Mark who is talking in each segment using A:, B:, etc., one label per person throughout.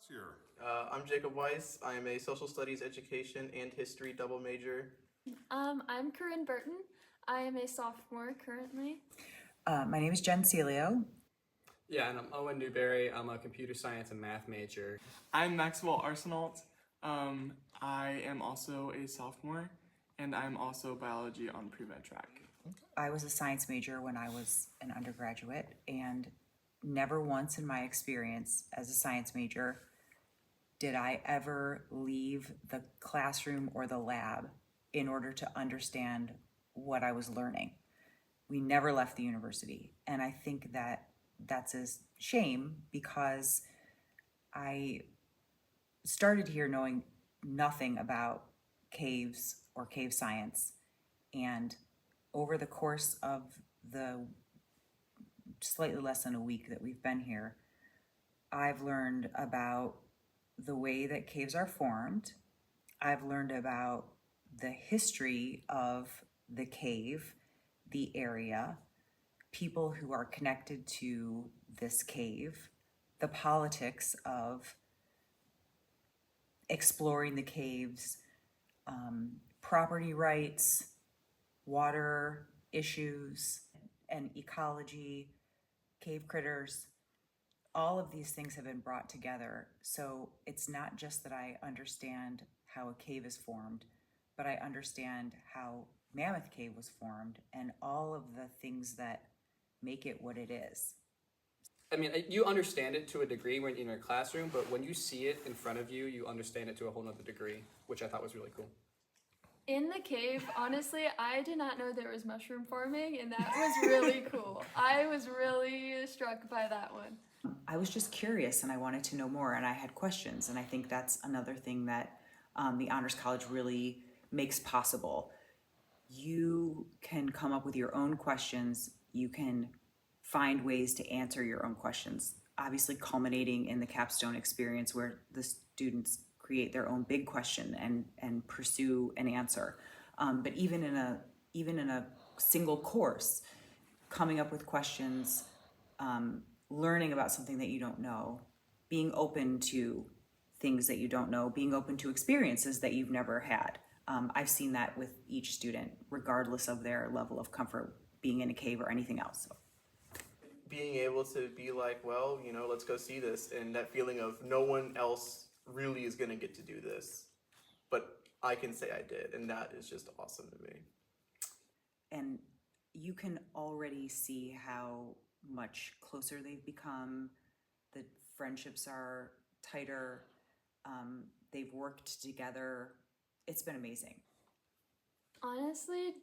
A: Here.
B: I'm Jacob Weiss. I am a social studies education and history double major.
C: I'm Corinne Burton. I am a sophomore currently.
D: My name is Jen Celio.
E: Yeah, and I'm Owen Newberry. I'm a computer science and math major.
F: I'm Maxwell Arsenault. I am also a sophomore, and I'm also biology on pre-med track.
D: I was a science major when I was an undergraduate, and never once in my experience as a science major did I ever leave the classroom or the lab in order to understand what I was learning. We never left the university, and I think that that's a shame because I started here knowing nothing about caves or cave science, and over the course of the slightly less than a week that we've been here, I've learned about the way that caves are formed. I've learned about the history of the cave, the area, people who are connected to this cave, the politics of exploring the caves, property rights, water issues, and ecology, cave critters. All of these things have been brought together. So it's not just that I understand how a cave is formed, but I understand how Mammoth Cave was formed and all of the things that make it what it is.
E: I mean, you understand it to a degree when you're in a classroom, but when you see it in front of you, you understand it to a whole nother degree, which I thought was really cool.
C: In the cave, honestly, I did not know there was mushroom farming, and that was really cool. I was really struck by that one.
D: I was just curious and I wanted to know more and I had questions, and I think that's another thing that the Honors College really makes possible. You can come up with your own questions, you can find ways to answer your own questions, obviously culminating in the capstone experience where the students create their own big question and pursue an answer. But even in a single course, coming up with questions, learning about something that you don't know, being open to things that you don't know, being open to experiences that you've never had. I've seen that with each student, regardless of their level of comfort being in a cave or anything else.
B: Being able to be like, well, let's go see this, and that feeling of no one else really is going to get to do this, but I can say I did, and that is just awesome to me.
D: And you can already see how much closer they've become. The friendships are tighter. They've worked together. It's been amazing.
C: Honestly,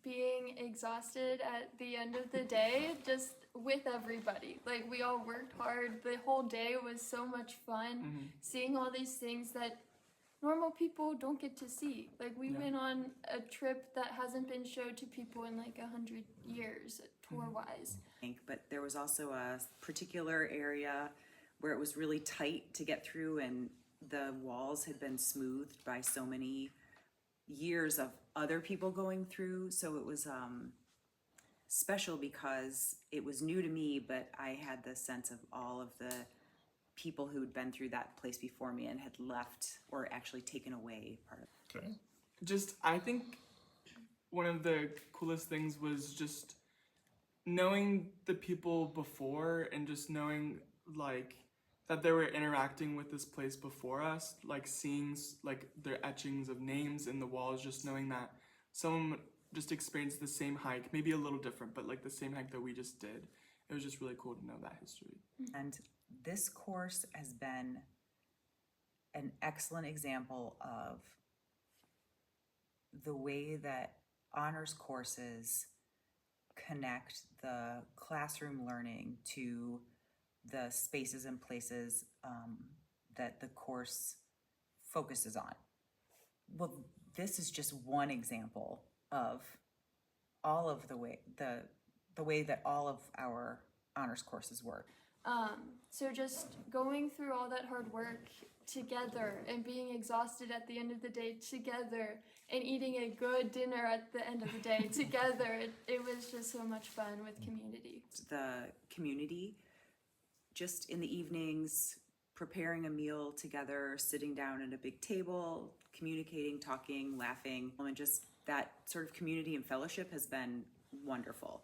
C: being exhausted at the end of the day, just with everybody. Like, we all worked hard. The whole day was so much fun, seeing all these things that normal people don't get to see. Like, we went on a trip that hasn't been showed to people in like 100 years, tour-wise.
D: But there was also a particular area where it was really tight to get through, and the walls had been smoothed by so many years of other people going through. So it was special because it was new to me, but I had the sense of all of the people who'd been through that place before me and had left or actually taken away part of it.
A: Okay.
F: I think one of the coolest things was just knowing the people before and just knowing like that they were interacting with this place before us, like seeing like their etchings of names in the walls, just knowing that someone just experienced the same hike, maybe a little different, but like the same hike that we just did. It was just really cool to know that history.
D: And this course has been an excellent example of the way that honors courses connect the classroom learning to the spaces and places that the course focuses on. Well, this is just one example of all of the way that all of our honors courses work.
C: So just going through all that hard work together and being exhausted at the end of the day together and eating a good dinner at the end of the day together, it was just so much fun with community.
D: The community, just in the evenings, preparing a meal together, sitting down at a big table, communicating, talking, laughing, and just that sort of community and fellowship has been wonderful.